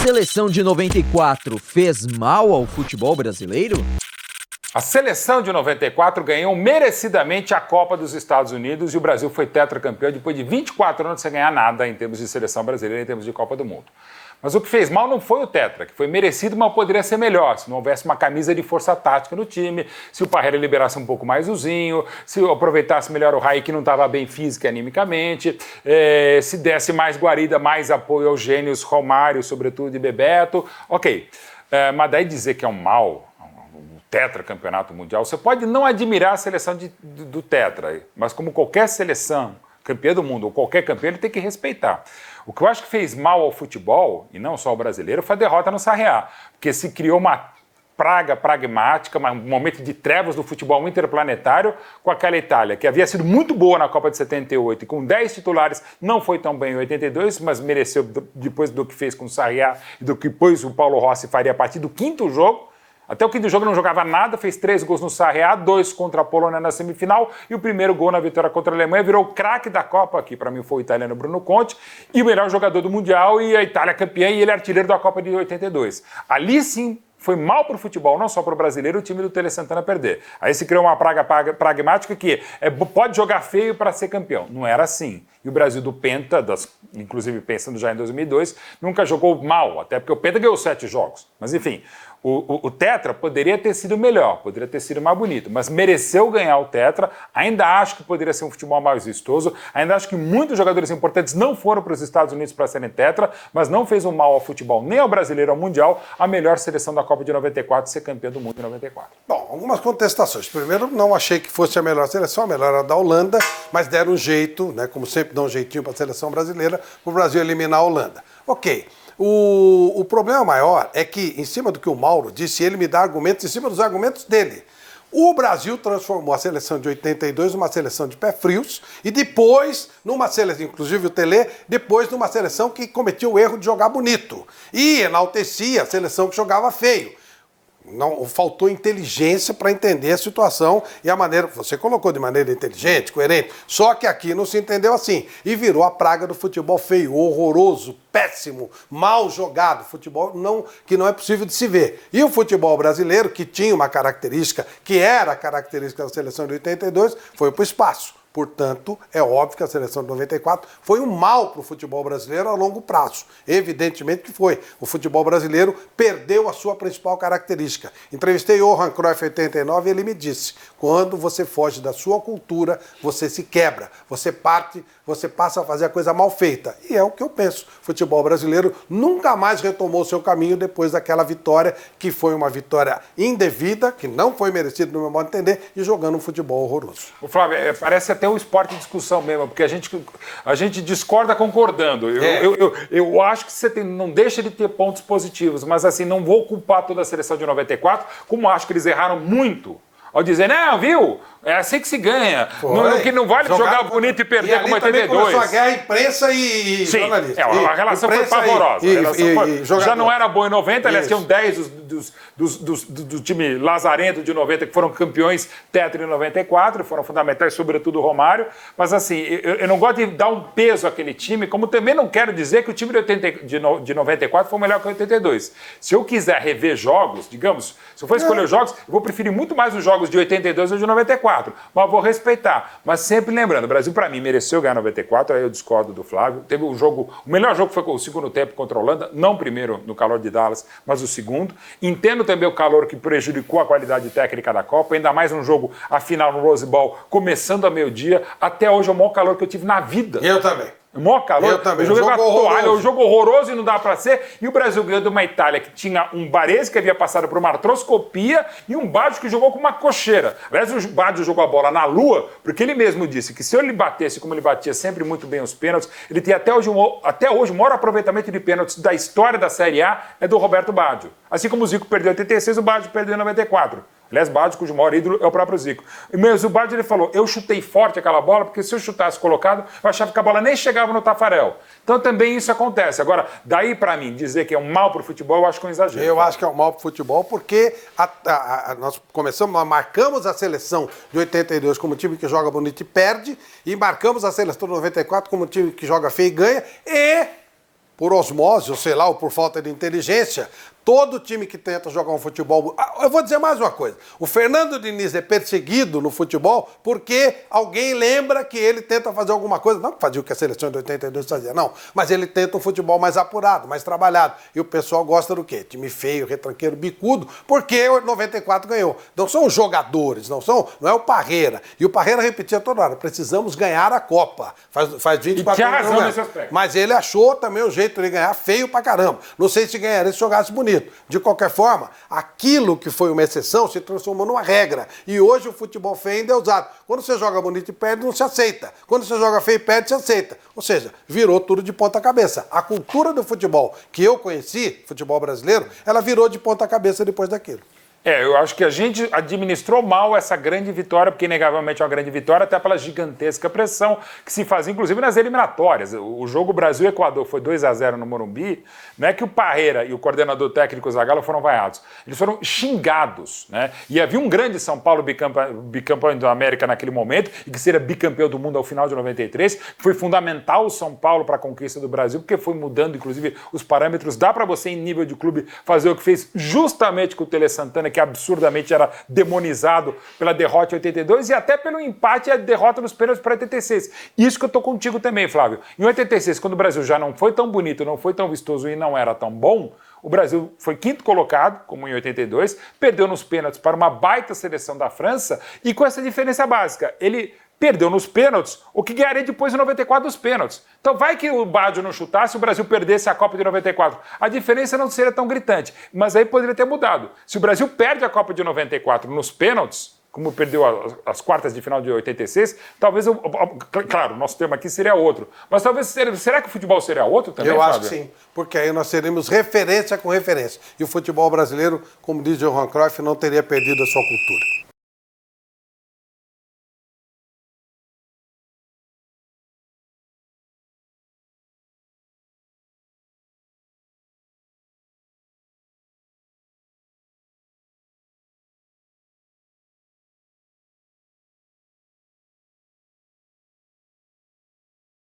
seleção de 94 fez mal ao futebol brasileiro? A seleção de 94 ganhou merecidamente a Copa dos Estados Unidos e o Brasil foi tetracampeão depois de 24 anos sem ganhar nada em termos de seleção brasileira, em termos de Copa do Mundo. Mas o que fez mal não foi o tetra, que foi merecido, mas poderia ser melhor, se não houvesse uma camisa de força tática no time, se o Parreira liberasse um pouco mais o Zinho, se aproveitasse melhor o Raí, que não estava bem física e animicamente, se desse mais guarida, mais apoio aos gênios Romário, sobretudo, e Bebeto. Ok, mas daí dizer que é um mal, o tetracampeonato mundial, você pode não admirar a seleção do tetra, mas como qualquer seleção campeã do mundo ou qualquer campeão, ele tem que respeitar. O que eu acho que fez mal ao futebol, e não só ao brasileiro, foi a derrota no Sarriá, porque se criou uma praga pragmática, um momento de trevas do futebol interplanetário com aquela Itália, que havia sido muito boa na Copa de 78 e com 10 titulares não foi tão bem em 82, mas mereceu depois do que fez com o Sarriá e do que depois o Paulo Rossi faria a partir do quinto jogo. Até o quinto jogo não jogava nada, fez 3 gols no Sarriá, 2 contra a Polônia na semifinal e o primeiro gol na vitória contra a Alemanha virou o craque da Copa, que para mim foi o italiano Bruno Conte, e o melhor jogador do Mundial e a Itália campeã e ele artilheiro da Copa de 82. Ali sim foi mal para o futebol, não só para o brasileiro, o time do Tele Santana perder. Aí se criou uma praga pragmática que pode jogar feio para ser campeão. Não era assim. E o Brasil do Penta, inclusive pensando já em 2002, nunca jogou mal, até porque o Penta ganhou 7 jogos. Mas enfim, o Tetra poderia ter sido melhor, poderia ter sido mais bonito, mas mereceu ganhar o Tetra. Ainda acho que poderia ser um futebol mais vistoso, ainda acho que muitos jogadores importantes não foram para os Estados Unidos para serem Tetra, mas não fez um mal ao futebol, nem ao brasileiro, ao mundial, a melhor seleção da Copa de 94 ser campeã do mundo em 94. Bom, algumas contestações. Primeiro, não achei que fosse a melhor seleção, a melhor era a da Holanda, mas deram um jeito, né, como sempre dão um jeitinho para a seleção brasileira, para o Brasil eliminar a Holanda. Ok. O problema maior é que, em cima do que o Mauro disse, ele me dá argumentos em cima dos argumentos dele. O Brasil transformou a seleção de 82 numa seleção de pé frios e depois, numa seleção, inclusive o Tele, depois numa seleção que cometia o erro de jogar bonito e enaltecia a seleção que jogava feio. Não, faltou inteligência para entender a situação e a maneira. Você colocou de maneira inteligente, coerente, só que aqui não se entendeu assim. E virou a praga do futebol feio, horroroso, péssimo, mal jogado. Futebol que não é possível de se ver. E o futebol brasileiro, que tinha uma característica, que era a característica da seleção de 82, foi para o espaço. Portanto, é óbvio que a seleção de 94 foi um mal para o futebol brasileiro a longo prazo. Evidentemente que foi. O futebol brasileiro perdeu a sua principal característica. Entrevistei o Johan Cruyff em 89 e ele me disse, quando você foge da sua cultura, você se quebra, você passa a fazer a coisa mal feita. E é o que eu penso. O futebol brasileiro nunca mais retomou seu caminho depois daquela vitória, que foi uma vitória indevida, que não foi merecida no meu modo de entender, e jogando um futebol horroroso. O Flávio, parece até um esporte de discussão mesmo, porque a gente discorda concordando. Eu acho que você não deixa de ter pontos positivos, mas assim, não vou culpar toda a seleção de 94, como acho que eles erraram muito ao dizer, não, viu? É assim que se ganha. Que não vale jogar bonito e perder como 82. Começou a guerra imprensa e sim, jornalista. A relação foi pavorosa. Já não era boa em 90, aliás, tinham 10 do time lazarento de 90 que foram campeões tetra em 94, foram fundamentais, sobretudo o Romário. Mas assim, eu não gosto de dar um peso àquele time, como também não quero dizer que o time de 94 foi melhor que o 82. Se eu quiser rever jogos, digamos, se eu for escolher jogos, eu vou preferir muito mais os jogos de 82 ou de 94. Mas vou respeitar. Mas sempre lembrando, o Brasil, para mim, mereceu ganhar 94, aí eu discordo do Flávio. Teve um jogo, o melhor jogo foi o segundo tempo contra a Holanda, não o primeiro no calor de Dallas, mas o segundo. Entendo também o calor que prejudicou a qualidade técnica da Copa, ainda mais um jogo, a final no Rose Bowl, começando a meio-dia. Até hoje é o maior calor que eu tive na vida. Eu também. O maior calor, eu também. Eu joguei com a toalha, um jogo horroroso e não dá para ser. E o Brasil ganhou de uma Itália que tinha um Baresi que havia passado por uma artroscopia e um Baggio que jogou com uma cocheira. Aliás, o Baggio jogou a bola na lua, porque ele mesmo disse que se ele batesse como ele batia sempre muito bem os pênaltis, ele tem até hoje o maior aproveitamento de pênaltis da história da Série A é do Roberto Baggio. Assim como o Zico perdeu em 86, o Baggio perdeu em 94. Aliás, Baggio, cujo maior ídolo é o próprio Zico. Mas o Baggio, ele falou, eu chutei forte aquela bola, porque se eu chutasse colocado, eu achava que a bola nem chegava no Tafarel. Então também isso acontece. Agora, daí para mim, dizer que é um mal pro futebol, eu acho que é um exagero. Eu acho que é um mal pro futebol, porque nós marcamos a seleção de 82 como time que joga bonito e perde, e marcamos a seleção de 94 como time que joga feio e ganha, e por osmose, ou sei lá, ou por falta de inteligência, todo time que tenta jogar um futebol... Eu vou dizer mais uma coisa. O Fernando Diniz é perseguido no futebol porque alguém lembra que ele tenta fazer alguma coisa. Não que fazia o que a seleção de 82 fazia, não. Mas ele tenta um futebol mais apurado, mais trabalhado. E o pessoal gosta do quê? Time feio, retranqueiro, bicudo, porque o 94 ganhou. Não são os jogadores, não é o Parreira. E o Parreira repetia toda hora, precisamos ganhar a Copa. Faz 24 anos. Razão nesse aspecto. Mas ele achou também o jeito de ganhar feio pra caramba. Não sei se ganharia se jogasse bonito. De qualquer forma, aquilo que foi uma exceção se transformou numa regra. E hoje o futebol feio ainda é usado. Quando você joga bonito e perde, não se aceita. Quando você joga feio e perde, se aceita. Ou seja, virou tudo de ponta cabeça. A cultura do futebol que eu conheci, futebol brasileiro, ela virou de ponta cabeça depois daquilo. Eu acho que a gente administrou mal essa grande vitória, porque inegavelmente é uma grande vitória, até pela gigantesca pressão que se fazia, inclusive nas eliminatórias. O jogo Brasil-Equador foi 2-0 no Morumbi, não é que o Parreira e o coordenador técnico Zagallo foram vaiados, eles foram xingados, né? E havia um grande São Paulo bicampeão da América naquele momento, e que seria bicampeão do mundo ao final de 93, que foi fundamental o São Paulo para a conquista do Brasil, porque foi mudando, inclusive, os parâmetros. Dá para você, em nível de clube, fazer o que fez justamente com o Tele Santana, que absurdamente era demonizado pela derrota em 82 e até pelo empate e a derrota nos pênaltis para 86. Isso que eu tô contigo também, Flávio. Em 86, quando o Brasil já não foi tão bonito, não foi tão vistoso e não era tão bom, o Brasil foi quinto colocado, como em 82, perdeu nos pênaltis para uma baita seleção da França e com essa diferença básica. Ele perdeu nos pênaltis, o que ganharia depois em 94 dos pênaltis. Então vai que o Baggio não chutasse, o Brasil perdesse a Copa de 94. A diferença não seria tão gritante, mas aí poderia ter mudado. Se o Brasil perde a Copa de 94 nos pênaltis, como perdeu as quartas de final de 86, talvez, claro, o nosso tema aqui seria outro, mas talvez, será que o futebol seria outro também, Eu acho Fábio? que sim, porque aí nós teríamos referência com referência. E o futebol brasileiro, como diz Johan Cruyff, não teria perdido a sua cultura.